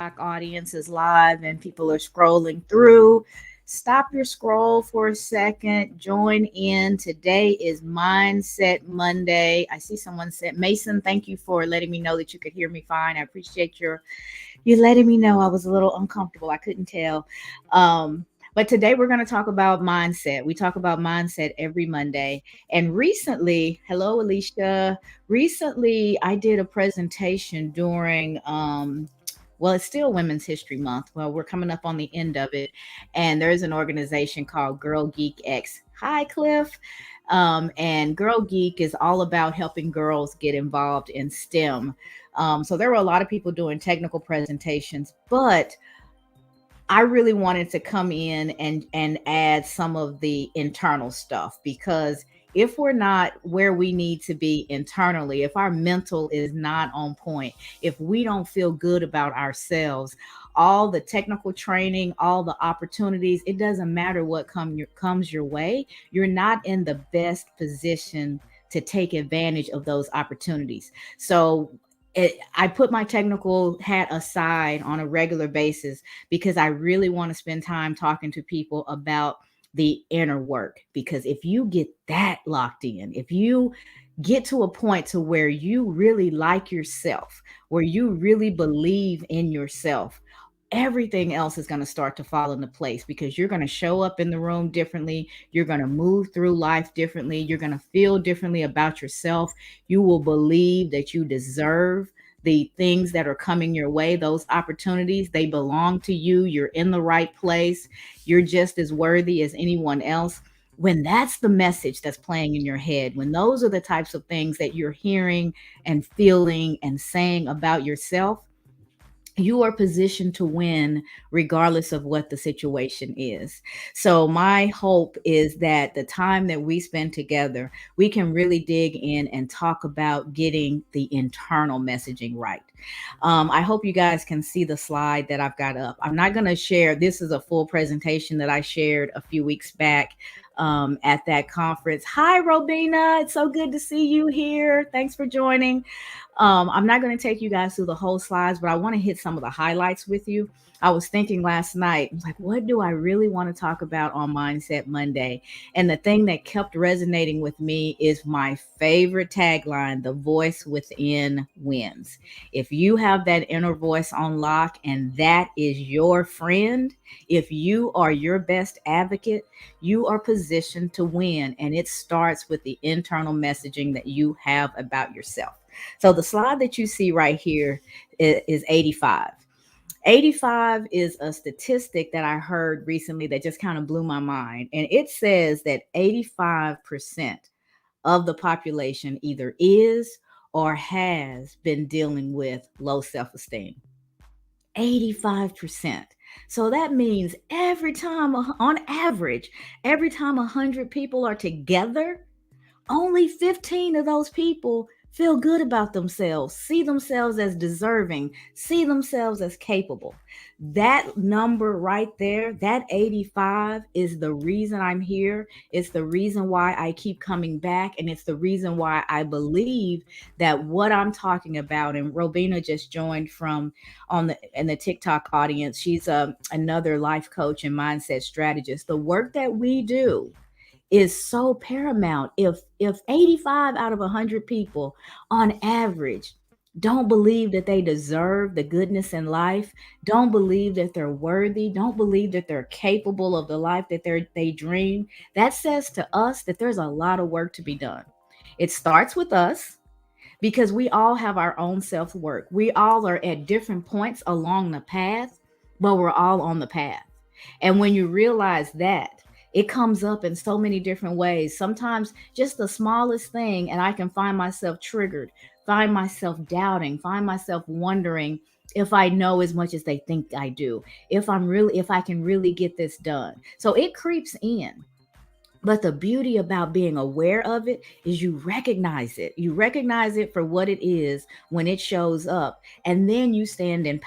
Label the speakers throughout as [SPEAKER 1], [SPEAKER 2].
[SPEAKER 1] TikTok audience is live and people are scrolling through. Stop your scroll for a second. Join in. Today is Mindset Monday. I see someone said, Mason, thank you for letting me know that you could hear me fine. I appreciate you letting me know. I was a little uncomfortable. I couldn't tell. But today we're going to talk about mindset. We talk about mindset every Monday. And recently, hello, Alicia. Recently, I did a presentation during, well, it's still Women's History Month. Well, we're coming up on the end of it. And there's an organization called Girl Geek X. Hi, Cliff. And Girl Geek is all about helping girls get involved in STEM. So there were a lot of people doing technical presentations, but I really wanted to come in and add some of the internal stuff because if we're not where we need to be internally, if our mental is not on point, if we don't feel good about ourselves, all the technical training, all the opportunities, it doesn't matter what comes your way, you're not in the best position to take advantage of those opportunities. So I put my technical hat aside on a regular basis because I really want to spend time talking to people about the inner work. Because if you get that locked in, if you get to a point to where you really like yourself, where you really believe in yourself, everything else is going to start to fall into place because you're going to show up in the room differently. You're going to move through life differently. You're going to feel differently about yourself. You will believe that you deserve the things that are coming your way, those opportunities, they belong to you. You're in the right place. You're just as worthy as anyone else. When that's the message that's playing in your head, when those are the types of things that you're hearing and feeling and saying about yourself, you are positioned to win regardless of what the situation is. So, my hope is that the time that we spend together, we can really dig in and talk about getting the internal messaging right. I hope you guys can see the slide that I've got up. I'm not going to share, this is a full presentation that I shared a few weeks back at that conference. Hi, Robina. It's so good to see you here. Thanks for joining. I'm not going to take you guys through the whole slides, but I want to hit some of the highlights with you. I was thinking last night, I was like, what do I really want to talk about on Mindset Monday? And the thing that kept resonating with me is my favorite tagline: the voice within wins. If you have that inner voice on lock and that is your friend, if you are your best advocate, you are positioned to win. And it starts with the internal messaging that you have about yourself. So the slide that you see right here is 85. 85 is a statistic that I heard recently that just kind of blew my mind. And it says that 85% of the population either is or has been dealing with low self esteem. 85%. So that means every time, on average, every time 100 people are together, only 15 of those people feel good about themselves, see themselves as deserving, see themselves as capable. That number right there, that 85, is the reason I'm here. It's the reason why I keep coming back. And it's the reason why I believe that what I'm talking about, and Robina just joined from on the in the TikTok audience. She's another life coach and mindset strategist. The work that we do is so paramount. If 85 out of 100 people on average don't believe that they deserve the goodness in life, don't believe that they're worthy, don't believe that they're capable of the life that they dream, that says to us that there's a lot of work to be done. It starts with us because we all have our own self-work. We all are at different points along the path, but we're all on the path. And when you realize that, it comes up in so many different ways. Sometimes just the smallest thing, and I can find myself triggered, find myself doubting, find myself wondering if I know as much as they think I do, if I can really get this done. So it creeps in. But the beauty about being aware of it is you recognize it. You recognize it for what it is when it shows up. And then you stand in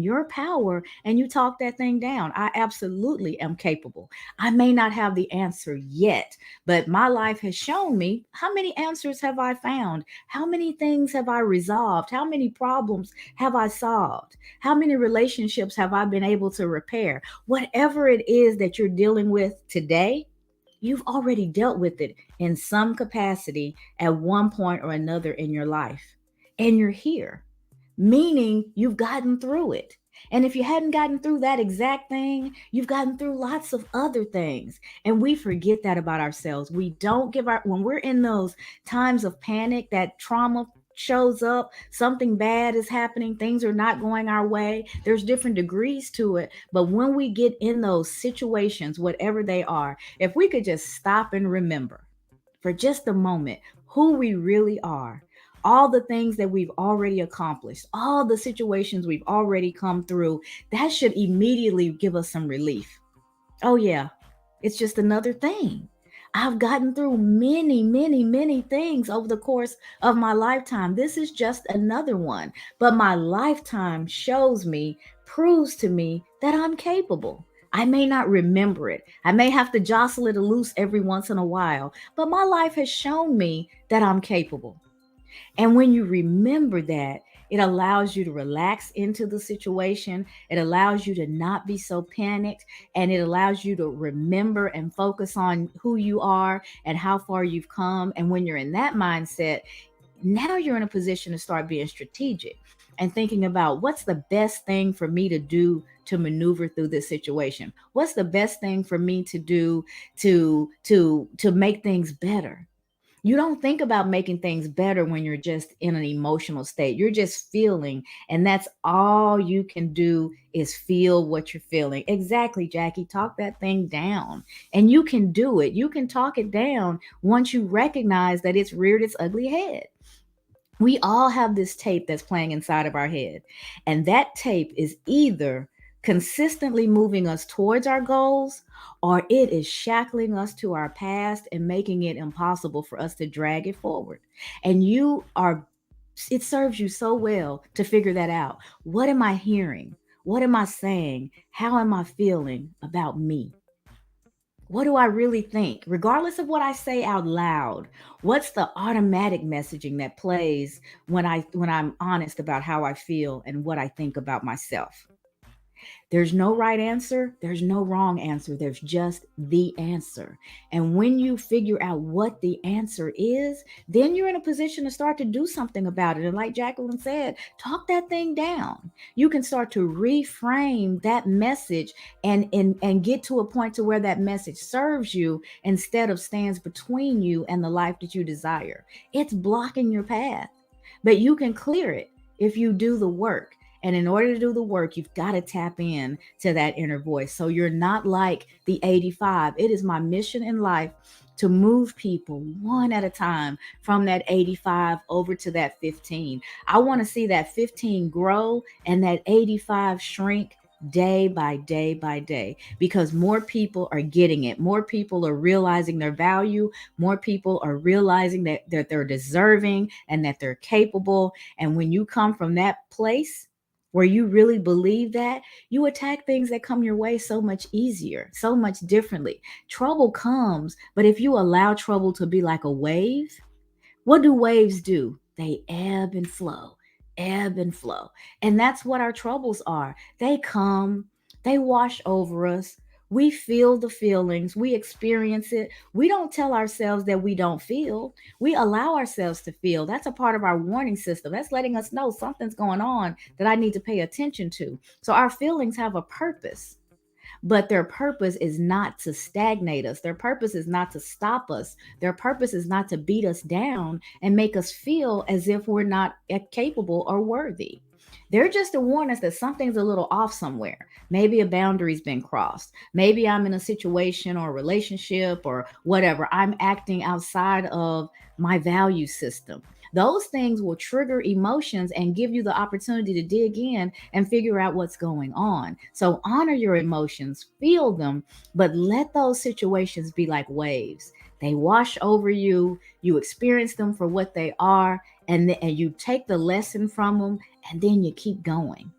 [SPEAKER 1] your power, and you talk that thing down. I absolutely am capable. I may not have the answer yet, but my life has shown me how many answers have I found? How many things have I resolved? How many problems have I solved? How many relationships have I been able to repair? Whatever it is that you're dealing with today, you've already dealt with it in some capacity at one point or another in your life. And you're here, meaning you've gotten through it. And if you hadn't gotten through that exact thing, you've gotten through lots of other things. And we forget that about ourselves. We don't give when we're in those times of panic, that trauma shows up, something bad is happening, things are not going our way. There's different degrees to it. But when we get in those situations, whatever they are, if we could just stop and remember for just a moment who we really are, all the things that we've already accomplished, all the situations we've already come through, that should immediately give us some relief. Oh, yeah, it's just another thing. I've gotten through many, many, many things over the course of my lifetime. This is just another one. But my lifetime shows me, proves to me that I'm capable. I may not remember it. I may have to jostle it loose every once in a while, but my life has shown me that I'm capable. And when you remember that, it allows you to relax into the situation. It allows you to not be so panicked. And it allows you to remember and focus on who you are and how far you've come. And when you're in that mindset, now you're in a position to start being strategic and thinking about what's the best thing for me to do to maneuver through this situation. What's the best thing for me to do to make things better? You don't think about making things better when you're just in an emotional state. You're just feeling, and that's all you can do is feel what you're feeling. Exactly, Jackie. Talk that thing down. And you can do it. You can talk it down once you recognize that it's reared its ugly head. We all have this tape that's playing inside of our head. And that tape is either consistently moving us towards our goals, or it is shackling us to our past and making it impossible for us to drag it forward. And it serves you so well to figure that out. What am I hearing? What am I saying? How am I feeling about me? What do I really think? Regardless of what I say out loud, what's the automatic messaging that plays when I'm honest about how I feel and what I think about myself? There's no right answer. There's no wrong answer. There's just the answer. And when you figure out what the answer is, then you're in a position to start to do something about it. And like Jacqueline said, talk that thing down. You can start to reframe that message and get to a point to where that message serves you instead of stands between you and the life that you desire. It's blocking your path, but you can clear it if you do the work. And in order to do the work, you've got to tap in to that inner voice. So you're not like the 85. It is my mission in life to move people one at a time from that 85 over to that 15. I want to see that 15 grow and that 85 shrink day by day by day, because more people are getting it. More people are realizing their value. More people are realizing that they're deserving and that they're capable. And when you come from that place where you really believe that, you attack things that come your way so much easier, so much differently. Trouble comes, but if you allow trouble to be like a wave, what do waves do? They ebb and flow, ebb and flow. And that's what our troubles are. They come, they wash over us. We feel the feelings, we experience it. We don't tell ourselves that we don't feel. We allow ourselves to feel. That's a part of our warning system. That's letting us know something's going on that I need to pay attention to. So our feelings have a purpose, but their purpose is not to stagnate us. Their purpose is not to stop us. Their purpose is not to beat us down and make us feel as if we're not capable or worthy. They're just to warn us that something's a little off somewhere. Maybe a boundary's been crossed. Maybe I'm in a situation or a relationship or whatever. I'm acting outside of my value system. Those things will trigger emotions and give you the opportunity to dig in and figure out what's going on. So honor your emotions, feel them, but let those situations be like waves. They wash over you, you experience them for what they are, and you take the lesson from them, and then you keep going.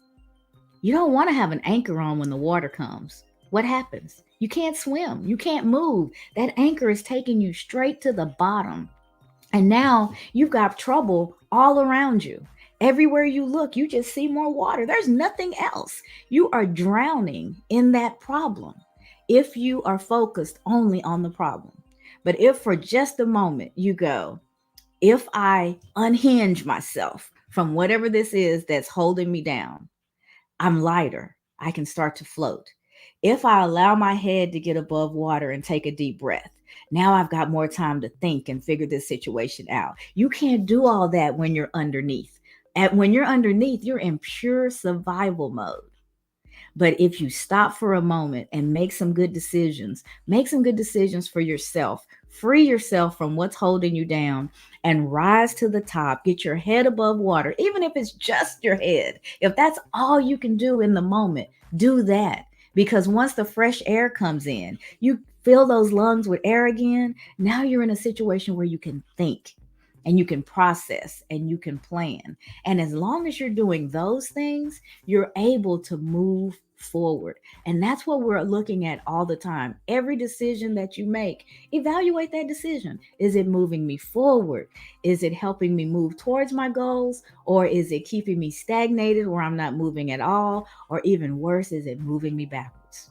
[SPEAKER 1] You don't want to have an anchor on when the water comes. What happens? You can't swim. You can't move. That anchor is taking you straight to the bottom. And now you've got trouble all around you. Everywhere you look, you just see more water. There's nothing else. You are drowning in that problem if you are focused only on the problem. But if for just a moment you go, if I unhinge myself from whatever this is that's holding me down, I'm lighter. I can start to float. If I allow my head to get above water and take a deep breath, now I've got more time to think and figure this situation out. You can't do all that when you're underneath. And when you're underneath, you're in pure survival mode. But if you stop for a moment and make some good decisions for yourself, free yourself from what's holding you down and rise to the top, get your head above water, even if it's just your head. If that's all you can do in the moment, do that. Because once the fresh air comes in, you fill those lungs with air again. Now you're in a situation where you can think and you can process and you can plan. And as long as you're doing those things, you're able to move forward. And that's what we're looking at all the time. Every decision that you make, evaluate that decision. Is it moving me forward? Is it helping me move towards my goals? Or is it keeping me stagnated where I'm not moving at all? Or even worse, is it moving me backwards?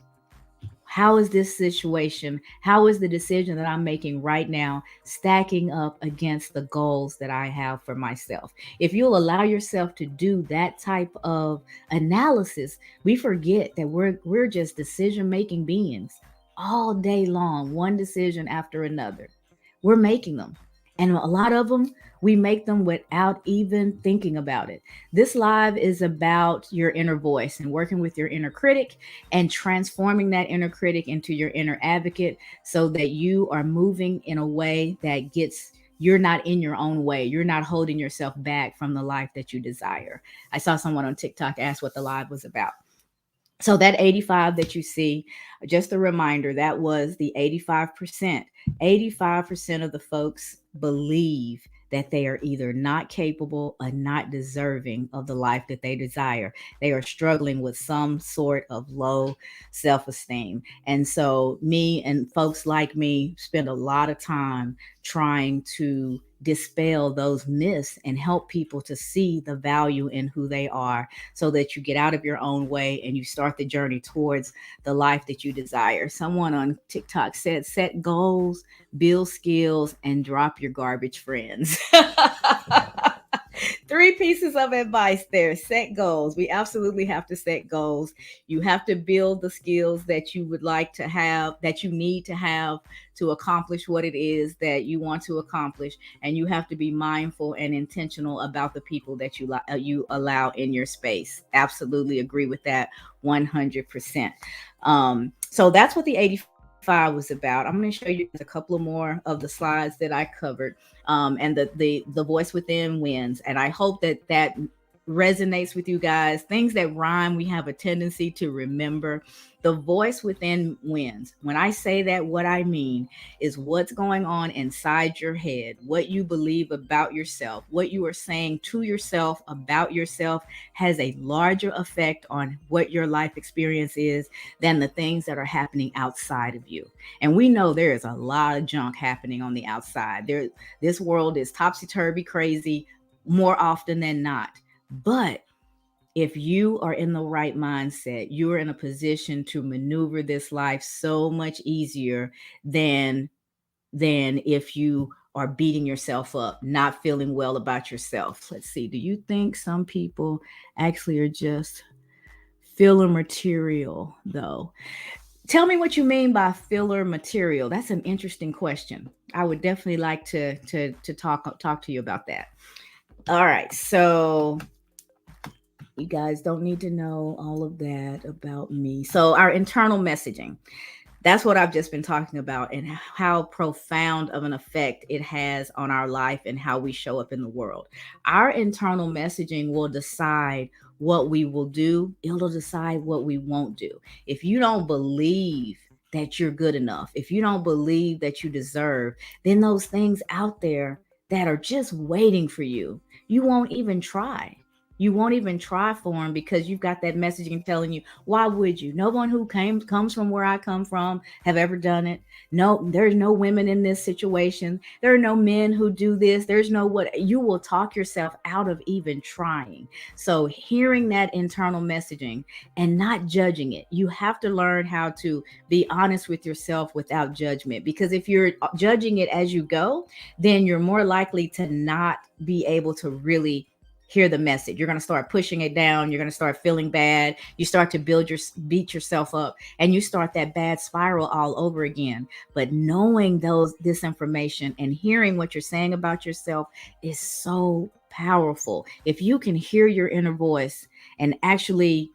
[SPEAKER 1] How is this situation? How is the decision that I'm making right now stacking up against the goals that I have for myself? If you'll allow yourself to do that type of analysis, we forget that we're just decision making beings all day long, one decision after another. We're making them. And a lot of them, we make them without even thinking about it. This live is about your inner voice and working with your inner critic and transforming that inner critic into your inner advocate so that you are moving in a way that gets you're not in your own way. You're not holding yourself back from the life that you desire. I saw someone on TikTok ask what the live was about. So that 85 that you see, just a reminder, that was the 85%. 85% of the folks believe that they are either not capable or not deserving of the life that they desire. They are struggling with some sort of low self-esteem. And so me and folks like me spend a lot of time trying to dispel those myths and help people to see the value in who they are so that you get out of your own way and you start the journey towards the life that you desire. Someone on TikTok said, set goals, build skills, and drop your garbage friends. Three pieces of advice there. Set goals. We absolutely have to set goals. You have to build the skills that you would like to have, that you need to have to accomplish what it is that you want to accomplish. And you have to be mindful and intentional about the people that you allow in your space. Absolutely agree with that 100%. So that's what the 85 was about. I'm going to show you a couple of more of the slides that I covered, and the voice within wins. And I hope that resonates with you guys. Things that rhyme, we have a tendency to remember. The voice within wins. When I say that, what I mean is what's going on inside your head, what you believe about yourself, what you are saying to yourself about yourself has a larger effect on what your life experience is than the things that are happening outside of you. And we know there is a lot of junk happening on the outside. This world is topsy-turvy crazy more often than not. But if you are in the right mindset, you are in a position to maneuver this life so much easier than if you are beating yourself up, not feeling well about yourself. Let's see. Do you think some people actually are just filler material, though? Tell me what you mean by filler material. That's an interesting question. I would definitely like to talk to you about that. All right. So you guys don't need to know all of that about me. So our internal messaging. That's what I've just been talking about, and how profound of an effect it has on our life and how we show up in the world. Our internal messaging will decide what we will do, it'll decide what we won't do. If you don't believe that you're good enough, if you don't believe that you deserve, then those things out there that are just waiting for you, you won't even try. You won't even try for them because you've got that messaging telling you, why would you? No one who comes from where I come from have ever done it. No, there's no women in this situation. There are no men who do this. There's no what. You will talk yourself out of even trying. So hearing that internal messaging and not judging it, you have to learn how to be honest with yourself without judgment. Because if you're judging it as you go, then you're more likely to not be able to really hear the message. You're going to start pushing it down. You're going to start feeling bad. You start to beat yourself up, and you start that bad spiral all over again. But knowing this information and hearing what you're saying about yourself is so powerful. If you can hear your inner voice and actually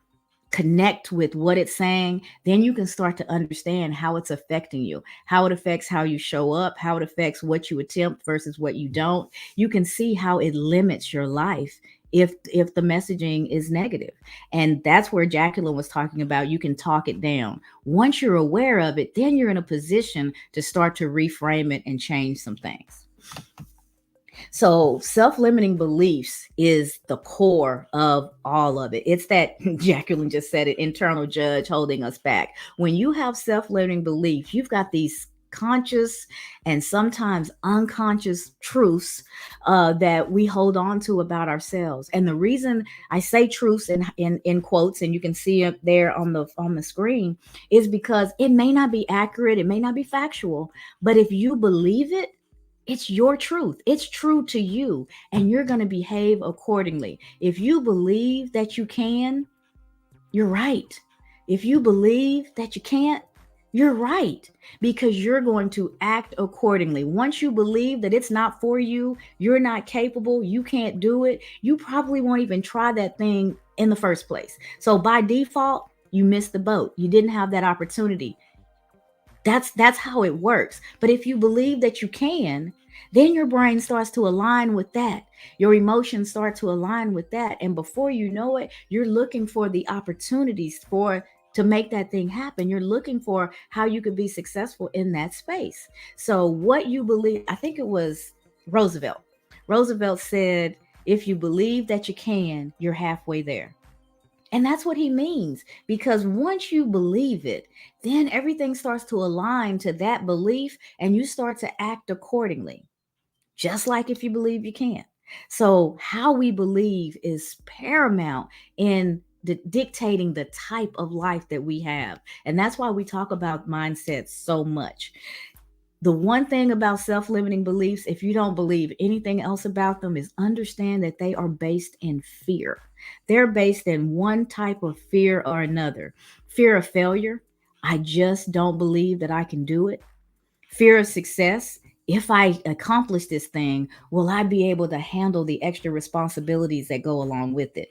[SPEAKER 1] connect with what it's saying, then you can start to understand how it's affecting you, how it affects how you show up, how it affects what you attempt versus what you don't. You can see how it limits your life if the messaging is negative. And that's where Jacqueline was talking about, you can talk it down. Once you're aware of it, then you're in a position to start to reframe it and change some things. So self-limiting beliefs is the core of all of it. It's that Jacqueline just said it, internal judge holding us back. When you have self-limiting beliefs, you've got these conscious and sometimes unconscious truths that we hold on to about ourselves. And the reason I say truths in quotes, and you can see it there on the screen, is because it may not be accurate, it may not be factual, but if you believe it, it's your truth. It's true to you, and you're going to behave accordingly. If you believe that you can, you're right. If you believe that you can't, you're right, because you're going to act accordingly. Once you believe that it's not for you, you're not capable, you can't do it, you probably won't even try that thing in the first place. So by default, you missed the boat. You didn't have that opportunity. That's how it works. But if you believe that you can, then your brain starts to align with that. Your emotions start to align with that. And before you know it, you're looking for the opportunities to make that thing happen. You're looking for how you could be successful in that space. So what you believe, I think it was Roosevelt. Roosevelt said, if you believe that you can, you're halfway there. And that's what he means, because once you believe it, then everything starts to align to that belief and you start to act accordingly, just like if you believe you can. So, how we believe is paramount in dictating the type of life that we have. And that's why we talk about mindsets so much. The one thing about self-limiting beliefs, if you don't believe anything else about them, is understand that they are based in fear. They're based in one type of fear or another. Fear of failure. I just don't believe that I can do it. Fear of success. If I accomplish this thing, will I be able to handle the extra responsibilities that go along with it?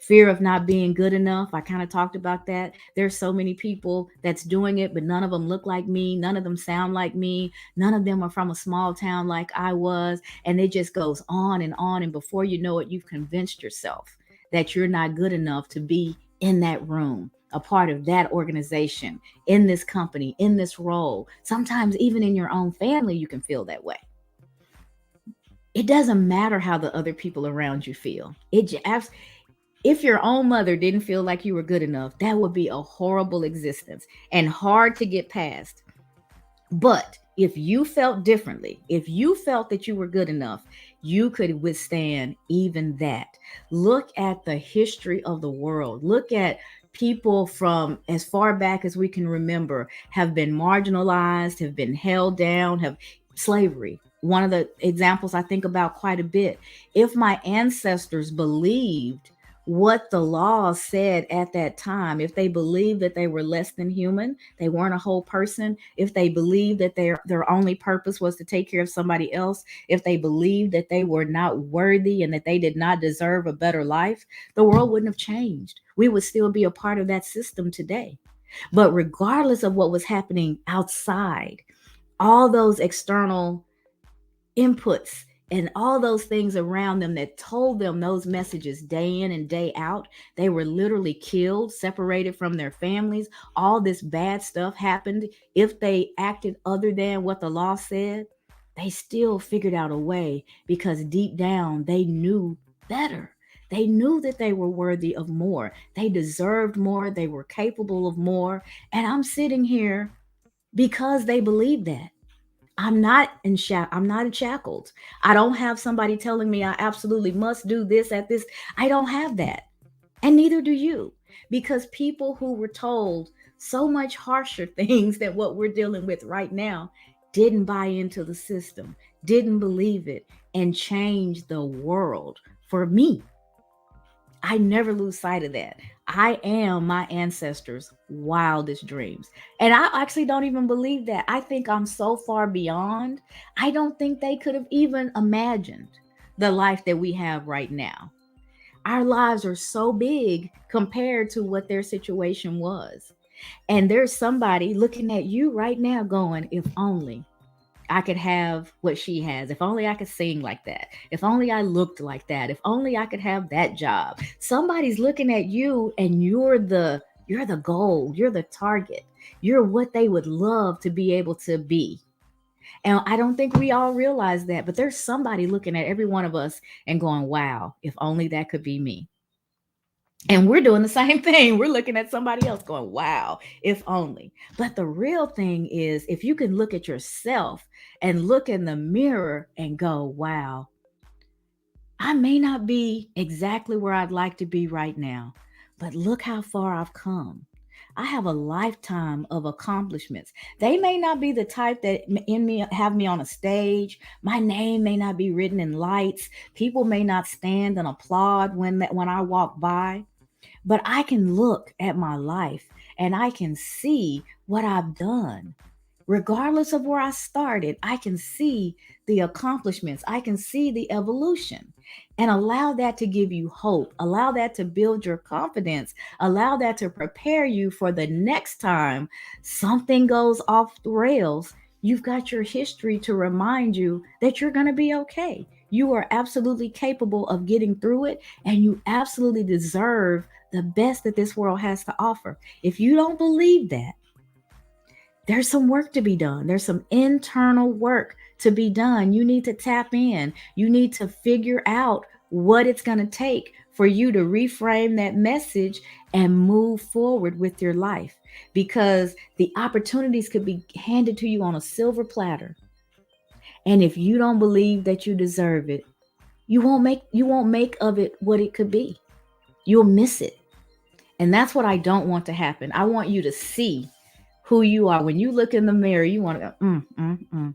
[SPEAKER 1] Fear of not being good enough. I kind of talked about that. There's so many people that's doing it, but none of them look like me. None of them sound like me. None of them are from a small town like I was. And it just goes on and on. And before you know it, you've convinced yourself that you're not good enough to be in that room, a part of that organization, in this company, in this role. Sometimes even in your own family, you can feel that way. It doesn't matter how the other people around you feel. If your own mother didn't feel like you were good enough, that would be a horrible existence and hard to get past. But if you felt differently, if you felt that you were good enough, you could withstand even that. Look at the history of the world. Look at people from as far back as we can remember have been marginalized, have been held down, have slavery. One of the examples I think about quite a bit. If my ancestors believed what the law said at that time, if they believed that they were less than human, they weren't a whole person, if they believed that their only purpose was to take care of somebody else, if they believed that they were not worthy and that they did not deserve a better life, the world wouldn't have changed. We would still be a part of that system today. But regardless of what was happening outside, all those external inputs and all those things around them that told them those messages day in and day out, they were literally killed, separated from their families. All this bad stuff happened. If they acted other than what the law said, they still figured out a way because deep down they knew better. They knew that they were worthy of more. They deserved more. They were capable of more. And I'm sitting here because they believed that. I'm not in shackles. I don't have somebody telling me I absolutely must do this at this. I don't have that. And neither do you. Because people who were told so much harsher things than what we're dealing with right now didn't buy into the system, didn't believe it, and change the world for me. I never lose sight of that. I am my ancestors' wildest dreams. And I actually don't even believe that. I think I'm so far beyond. I don't think they could have even imagined the life that we have right now. Our lives are so big compared to what their situation was. And there's somebody looking at you right now going, if only I could have what she has. If only I could sing like that. If only I looked like that. If only I could have that job. Somebody's looking at you and you're the goal. You're the target. You're what they would love to be able to be. And I don't think we all realize that, but there's somebody looking at every one of us and going, "Wow, if only that could be me." And we're doing the same thing. We're looking at somebody else going, wow, if only. But the real thing is, if you can look at yourself and look in the mirror and go, wow, I may not be exactly where I'd like to be right now, but look how far I've come. I have a lifetime of accomplishments. They may not be the type that in me have me on a stage. My name may not be written in lights. People may not stand and applaud when I walk by, but I can look at my life and I can see what I've done. Regardless of where I started, I can see the accomplishments, I can see the evolution, and allow that to give you hope, allow that to build your confidence, allow that to prepare you for the next time something goes off the rails. You've got your history to remind you that you're going to be okay. You are absolutely capable of getting through it, and you absolutely deserve the best that this world has to offer. If you don't believe that, there's some work to be done. There's some internal work to be done. You need to tap in. You need to figure out what it's going to take for you to reframe that message and move forward with your life, because the opportunities could be handed to you on a silver platter. And if you don't believe that you deserve it, you won't make of it what it could be. You'll miss it. And that's what I don't want to happen. I want you to see who you are. When you look in the mirror, you want to go,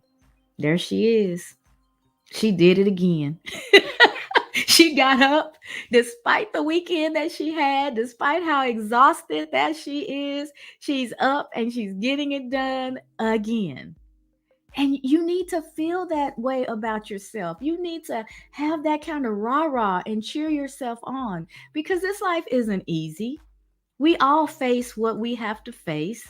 [SPEAKER 1] there she is. She did it again. She got up despite the weekend that she had, despite how exhausted that she is. She's up and she's getting it done again. And you need to feel that way about yourself. You need to have that kind of rah rah and cheer yourself on, because this life isn't easy. We all face what we have to face.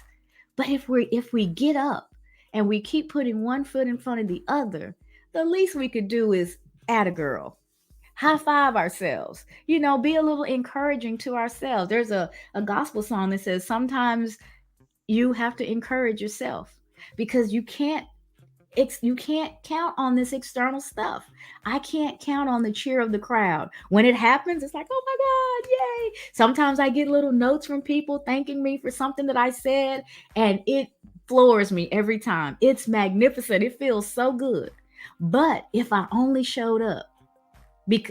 [SPEAKER 1] But if we get up and we keep putting one foot in front of the other, the least we could do is add a girl. High five ourselves. Be a little encouraging to ourselves. There's a gospel song that says sometimes you have to encourage yourself, because you can't count on this external stuff. I can't count on the cheer of the crowd. When it happens, it's like, oh my God, yay. Sometimes I get little notes from people thanking me for something that I said, and it floors me every time. It's magnificent. It feels so good. But if I only showed up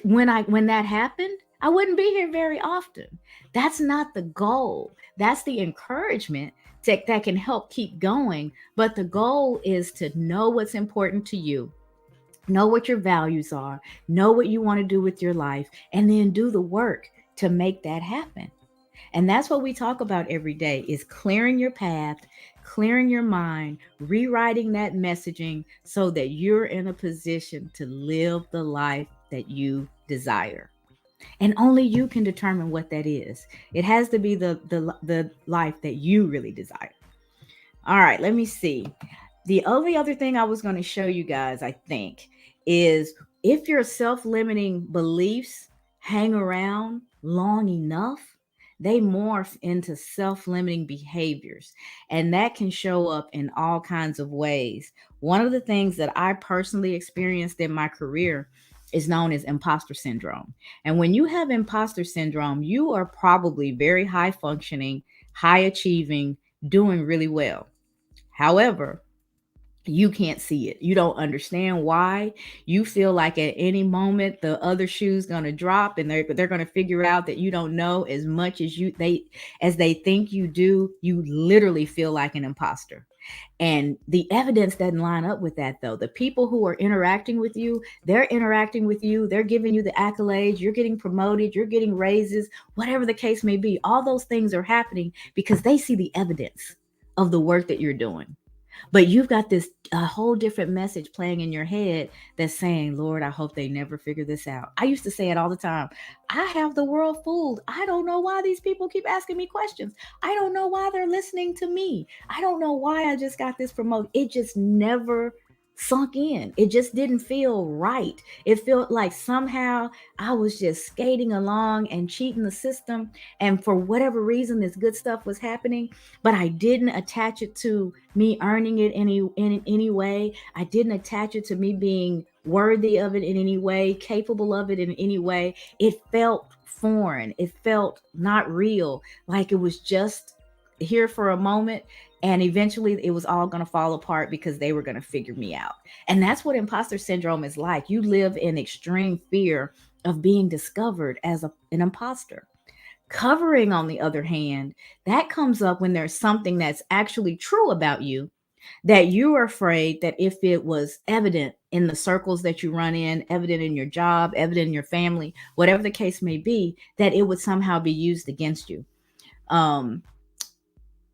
[SPEAKER 1] when that happened, I wouldn't be here very often. That's not the goal. That's the encouragement that can help keep going. But the goal is to know what's important to you, know what your values are, know what you want to do with your life, and then do the work to make that happen. And that's what we talk about every day, is clearing your path, clearing your mind, rewriting that messaging so that you're in a position to live the life that you desire. And only you can determine what that is. It has to be the life that you really desire. All right, let me see. The only other thing I was going to show you guys, I think, is if your self limiting beliefs hang around long enough, they morph into self limiting behaviors. And that can show up in all kinds of ways. One of the things that I personally experienced in my career is known as imposter syndrome. And when you have imposter syndrome, you are probably very high functioning, high achieving, doing really well. However, you can't see it. You don't understand why. You feel like at any moment the other shoe's going to drop, and they're going to figure out that you don't know as much as they think you do. You literally feel like an imposter. And the evidence doesn't line up with that, though. The people who are interacting with you, they're interacting with you, they're giving you the accolades, you're getting promoted, you're getting raises, whatever the case may be. All those things are happening because they see the evidence of the work that you're doing. But you've got this a whole different message playing in your head that's saying, Lord, I hope they never figure this out. I used to say it all the time. I have the world fooled. I don't know why these people keep asking me questions. I don't know why they're listening to me. I don't know why I just got this promoted. It just never sunk in. It just didn't feel right. It felt like somehow I was just skating along and cheating the system. And for whatever reason, this good stuff was happening, but I didn't attach it to me earning it in any way. I didn't attach it to me being worthy of it in any way, capable of it in any way. It felt foreign. It felt not real, like it was just here for a moment, and eventually it was all going to fall apart because they were going to figure me out. And that's what imposter syndrome is like. You live in extreme fear of being discovered as an imposter. Covering, on the other hand, that comes up when there's something that's actually true about you, that you are afraid that if it was evident in the circles that you run in, evident in your job, evident in your family, whatever the case may be, that it would somehow be used against you. Um,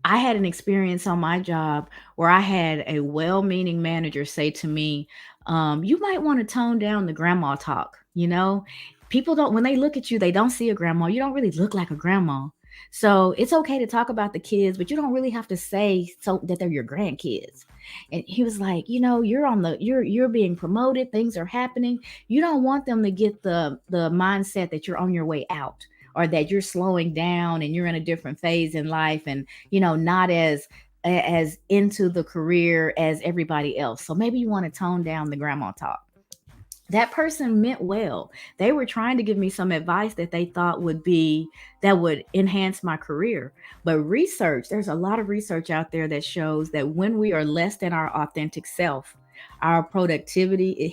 [SPEAKER 1] I had an experience on my job where I had a well meaning manager say to me, you might want to tone down the grandma talk. You know, people don't, when they look at you, they don't see a grandma. You don't really look like a grandma. So it's okay to talk about the kids, but you don't really have to say so that they're your grandkids. And he was like, you're being promoted, things are happening. You don't want them to get the mindset that you're on your way out, or that you're slowing down and you're in a different phase in life, and not as into the career as everybody else. So maybe you want to tone down the grandma talk. That person meant well. They were trying to give me some advice that they thought that would enhance my career. But research, there's a lot of research out there that shows that when we are less than our authentic self, our productivity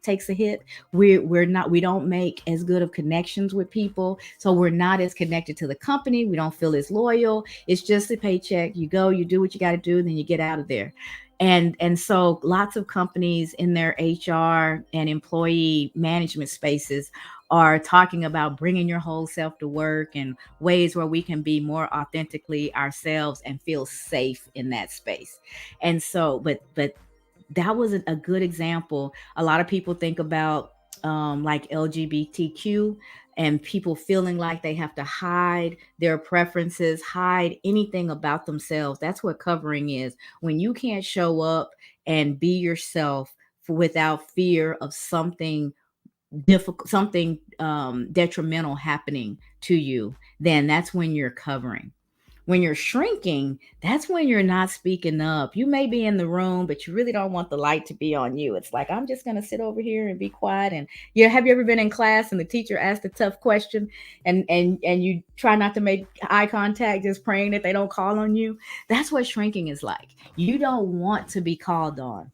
[SPEAKER 1] takes a hit. We don't make as good of connections with people, so we're not as connected to the company. We don't feel as loyal. It's just a paycheck. You go, you do what you got to do, then you get out of there. And so lots of companies in their HR and employee management spaces are talking about bringing your whole self to work, and ways where we can be more authentically ourselves and feel safe in that space. And so, but that was a good example. A lot of people think about like LGBTQ, and people feeling like they have to hide their preferences, hide anything about themselves. That's what covering is. When you can't show up and be yourself without fear of something difficult, something detrimental happening to you, then that's when you're covering. When you're shrinking, that's when you're not speaking up. You may be in the room, but you really don't want the light to be on you. It's like, I'm just going to sit over here and be quiet. And yeah, have you ever been in class and the teacher asked a tough question, and you try not to make eye contact, just praying that they don't call on you? That's what shrinking is like. You don't want to be called on,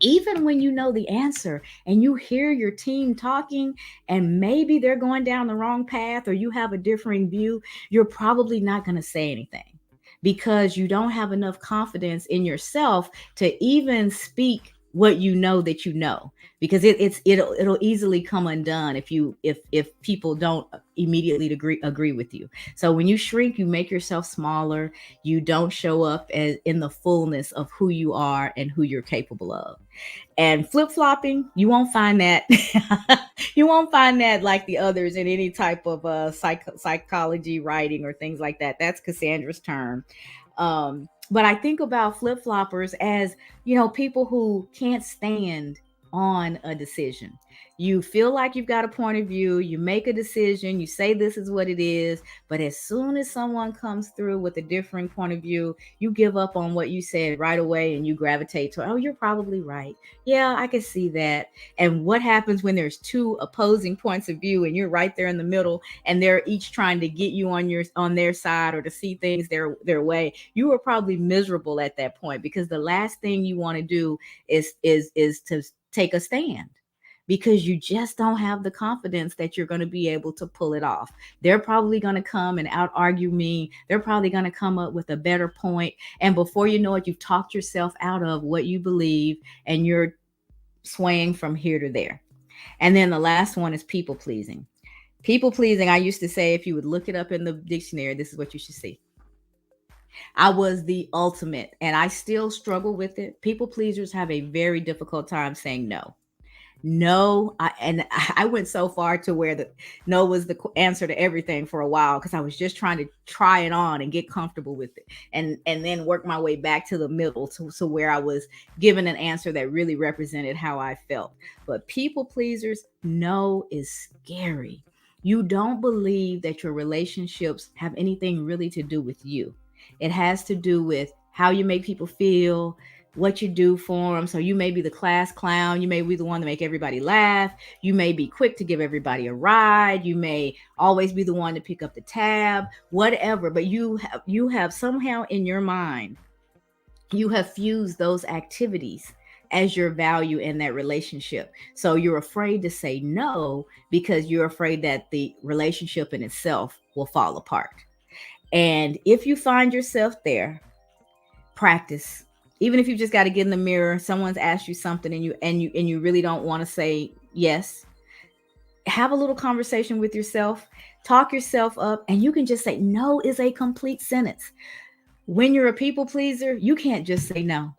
[SPEAKER 1] even when you know the answer and you hear your team talking, and maybe they're going down the wrong path or you have a differing view. You're probably not going to say anything because you don't have enough confidence in yourself to even speak what you know that you know, because it'll easily come undone if people don't immediately agree with you. So when you shrink, you make yourself smaller. You don't show up as in the fullness of who you are and who you're capable of. And flip flopping, you won't find that. You won't find that like the others in any type of psychology writing or things like that. That's Cassandra's term. But I think about flip floppers as, people who can't stand on a decision. You feel like you've got a point of view, you make a decision, you say this is what it is, but as soon as someone comes through with a different point of view, you give up on what you said right away and you gravitate to, oh, you're probably right. Yeah, I can see that. And what happens when there's two opposing points of view and you're right there in the middle and they're each trying to get you on their side or to see things their way? You are probably miserable at that point, because the last thing you want to do is to take a stand, because you just don't have the confidence that you're going to be able to pull it off. They're probably going to come and out argue me. They're probably going to come up with a better point. And before you know it, you've talked yourself out of what you believe and you're swaying from here to there. And then the last one is people pleasing. People pleasing, I used to say, if you would look it up in the dictionary, this is what you should see. I was the ultimate, and I still struggle with it. People pleasers have a very difficult time saying no. No, and I went so far to where the no was the answer to everything for a while, because I was just trying to try it on and get comfortable with it, and then work my way back to the middle, to where I was given an answer that really represented how I felt. But people pleasers, no is scary. You don't believe that your relationships have anything really to do with you. It has to do with how you make people feel, what you do for them. So you may be the class clown. You may be the one to make everybody laugh. You may be quick to give everybody a ride. You may always be the one to pick up the tab, whatever. But you have somehow in your mind, you have fused those activities as your value in that relationship. So you're afraid to say no because you're afraid that the relationship in itself will fall apart. And if you find yourself there, practice. Even if you just got to get in the mirror, someone's asked you something and you really don't want to say yes, have a little conversation with yourself, talk yourself up, and you can just say no is a complete sentence. When you're a people pleaser, you can't just say no.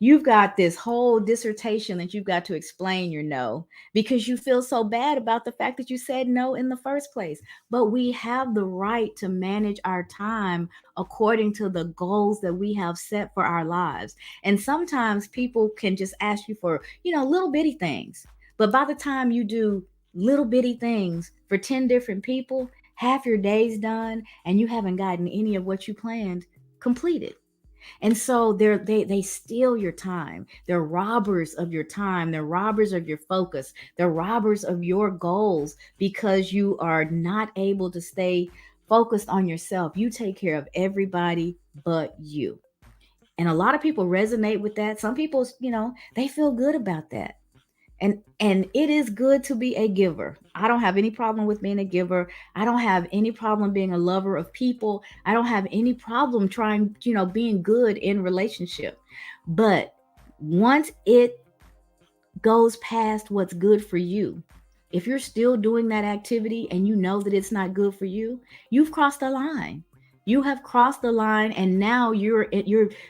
[SPEAKER 1] You've got this whole dissertation that you've got to explain your no, because you feel so bad about the fact that you said no in the first place. But we have the right to manage our time according to the goals that we have set for our lives. And sometimes people can just ask you for, little bitty things. But by the time you do little bitty things for 10 different people, half your day's done and you haven't gotten any of what you planned completed. And so they steal your time. They're robbers of your time. They're robbers of your focus. They're robbers of your goals, because you are not able to stay focused on yourself. You take care of everybody but you. And a lot of people resonate with that. Some people, they feel good about that. And it is good to be a giver. I don't have any problem with being a giver. I don't have any problem being a lover of people. I don't have any problem trying, being good in relationship. But once it goes past what's good for you, if you're still doing that activity and you know that it's not good for you, you've crossed the line. You have crossed the line, and now you're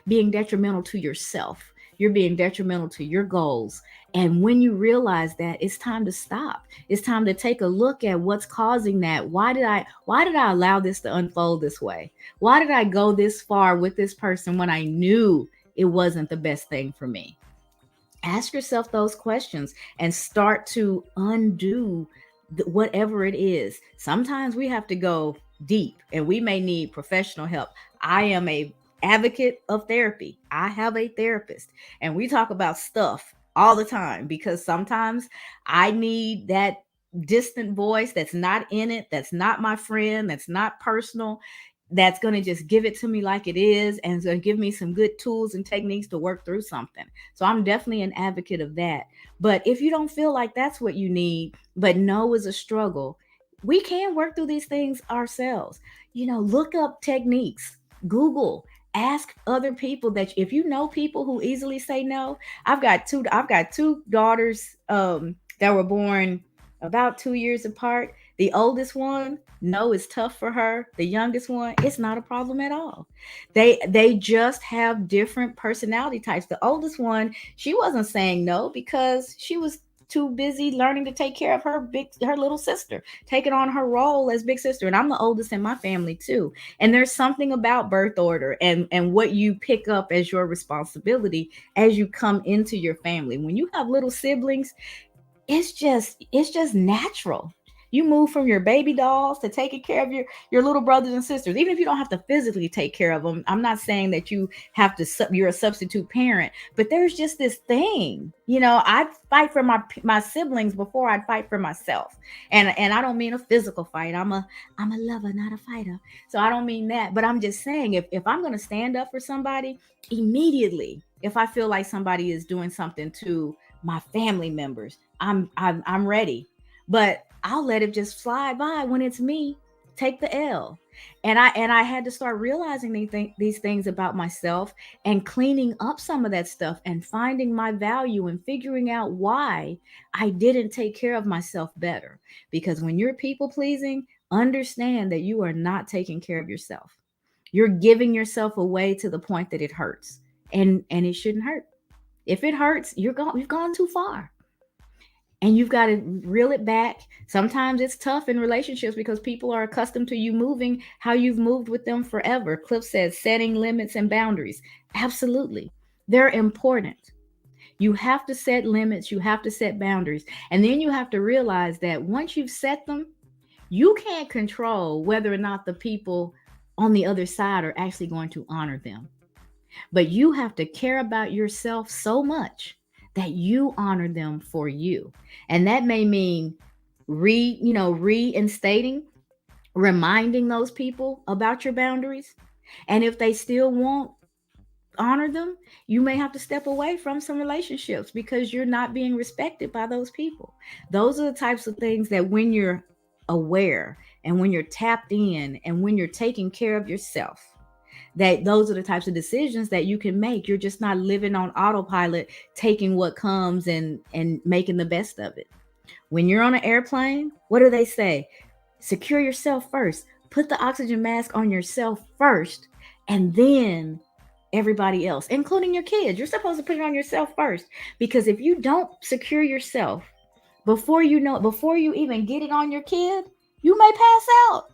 [SPEAKER 1] being detrimental to yourself. You're being detrimental to your goals. And when you realize that, it's time to stop. It's time to take a look at what's causing that. Why did I allow this to unfold this way? Why did I go this far with this person when I knew it wasn't the best thing for me? Ask yourself those questions and start to undo whatever it is. Sometimes we have to go deep and we may need professional help. I am a advocate of therapy. I have a therapist and we talk about stuff all the time, because sometimes I need that distant voice that's not in it, that's not my friend, that's not personal, that's going to just give it to me like it is, and it's going to give me some good tools and techniques to work through something. So I'm definitely an advocate of that. But if you don't feel like that's what you need, but no is a struggle, we can work through these things ourselves. Look up techniques, Google, ask other people that if you know people who easily say no. I've got two daughters that were born about 2 years apart. The oldest one, no, it's tough for her. The youngest one, it's not a problem at all. They just have different personality types. The oldest one, she wasn't saying no because she was too busy learning to take care of her little sister, taking on her role as big sister. And I'm the oldest in my family too. And there's something about birth order and what you pick up as your responsibility as you come into your family. When you have little siblings, it's just natural. You move from your baby dolls to taking care of your little brothers and sisters, even if you don't have to physically take care of them. I'm not saying that you have to you're a substitute parent, but there's just this thing. I'd fight for my siblings before I'd fight for myself. And I don't mean a physical fight. I'm a lover, not a fighter. So I don't mean that, but I'm just saying, if I'm going to stand up for somebody, immediately, if I feel like somebody is doing something to my family members, I'm ready. But I'll let it just fly by when it's me. Take the L. And I had to start realizing these things about myself and cleaning up some of that stuff and finding my value and figuring out why I didn't take care of myself better. Because when you're people pleasing, understand that you are not taking care of yourself. You're giving yourself away to the point that it hurts. And it shouldn't hurt. If it hurts, you've gone too far. And you've got to reel it back. Sometimes it's tough in relationships because people are accustomed to you moving how you've moved with them forever. Cliff says setting limits and boundaries. Absolutely. They're important. You have to set limits, you have to set boundaries. And then you have to realize that once you've set them, you can't control whether or not the people on the other side are actually going to honor them. But you have to care about yourself so much that you honor them for you. And that may mean reinstating, reminding those people about your boundaries. And if they still won't honor them, you may have to step away from some relationships because you're not being respected by those people. Those are the types of things that when you're aware and when you're tapped in and when you're taking care of yourself, that those are the types of decisions that you can make. You're just not living on autopilot, taking what comes and making the best of it. When you're on an airplane, what do they say? Secure yourself first. Put the oxygen mask on yourself first, and then everybody else, including your kids. You're supposed to put it on yourself first, because if you don't secure yourself before you even get it on your kid, you may pass out.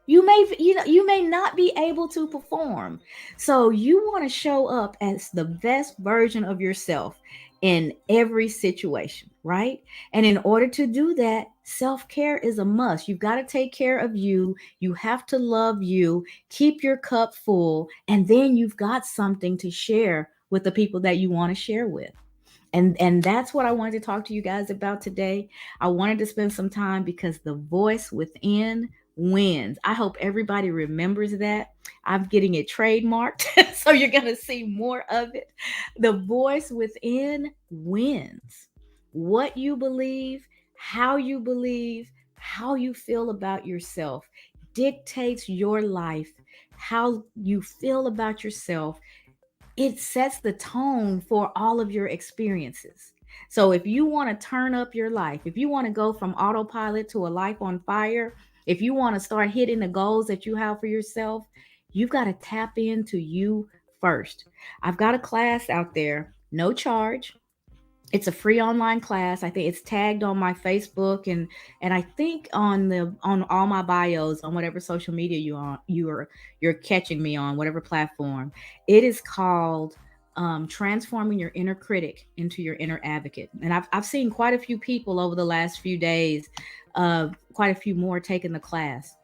[SPEAKER 1] You may not be able to perform. So you want to show up as the best version of yourself in every situation, right? And in order to do that, self-care is a must. You've got to take care of you. You have to love you, keep your cup full, and then you've got something to share with the people that you want to share with. And that's what I wanted to talk to you guys about today. I wanted to spend some time because the voice within wins. I hope everybody remembers that. I'm getting it trademarked, so you're going to see more of it. The voice within wins. What you believe, how you feel about yourself dictates your life. How you feel about yourself, it sets the tone for all of your experiences. So if you want to turn up your life, if you want to go from autopilot to a life on fire, if you want to start hitting the goals that you have for yourself, you've got to tap into you first. I've got a class out there, no charge. It's a free online class. I think it's tagged on my Facebook and I think on all my bios on whatever social media you're catching me on, whatever platform. It is called transforming your inner critic into your inner advocate. And I've seen quite a few people over the last few days, quite a few more taking the class.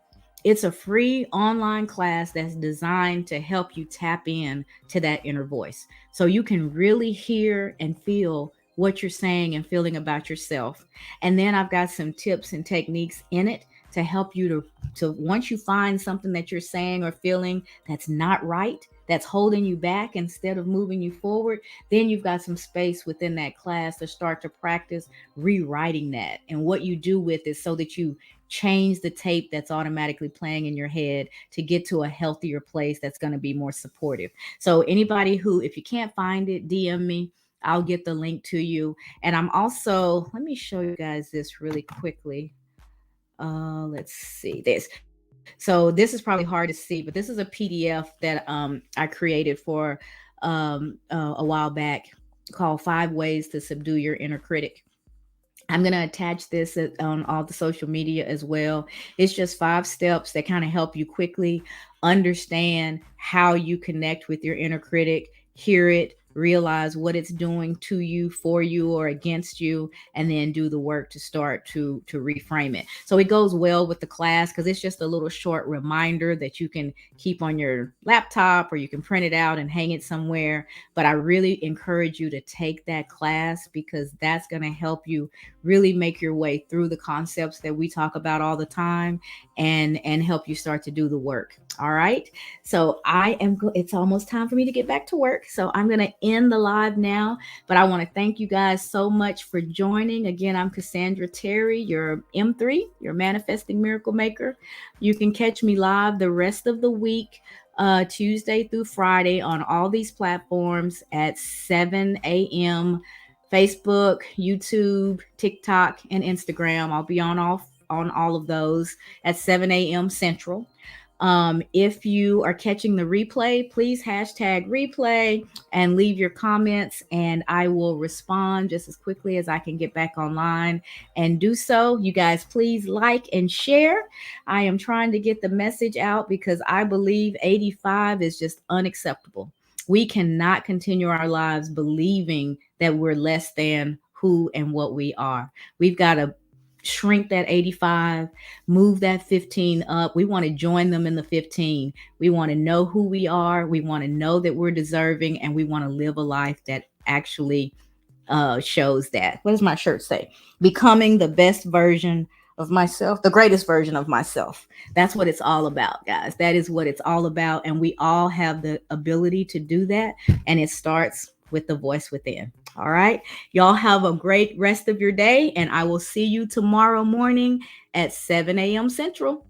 [SPEAKER 1] It's a free online class that's designed to help you tap in to that inner voice so you can really hear and feel what you're saying and feeling about yourself. And then I've got some tips and techniques in it to help you to once you find something that you're saying or feeling that's not right, that's holding you back instead of moving you forward, then you've got some space within that class to start to practice rewriting that. And what you do with it so that you change the tape that's automatically playing in your head to get to a healthier place that's going to be more supportive. So anybody who, if you can't find it, DM me. I'll get the link to you. And I'm also, let me show you guys this really quickly. Let's see this. So this is probably hard to see, but this is a PDF that I created for a while back, called 5 Ways to Subdue Your Inner Critic. I'm going to attach this on all the social media as well. It's just 5 steps that kind of help you quickly understand how you connect with your inner critic, hear it, realize what it's doing to you, for you, or against you, and then do the work to start to reframe it. So it goes well with the class because it's just a little short reminder that you can keep on your laptop, or you can print it out and hang it somewhere. But I really encourage you to take that class because that's going to help you really make your way through the concepts that we talk about all the time, and help you start to do the work. All right. So it's almost time for me to get back to work. So I'm going to end the live now, but I want to thank you guys so much for joining. Again, I'm Cassandra Terry, your M3, your manifesting miracle maker. You can catch me live the rest of the week, Tuesday through Friday, on all these platforms at 7 a.m. Facebook, YouTube, TikTok, and Instagram. I'll be on all of those at 7 a.m. Central. If you are catching the replay, please hashtag replay and leave your comments, and I will respond just as quickly as I can get back online and do so. You guys, please like and share. I am trying to get the message out because I believe 85 is just unacceptable. We cannot continue our lives believing that we're less than who and what we are. We've got to shrink that 85, move that 15 up. We want to join them in the 15. We want to know who we are. We want to know that we're deserving, and we want to live a life that actually shows that. What does my shirt say? Becoming the best version of myself, the greatest version of myself. That's what it's all about, guys. That is what it's all about. And we all have the ability to do that. And it starts with the voice within. All right. Y'all have a great rest of your day. And I will see you tomorrow morning at 7 a.m. Central.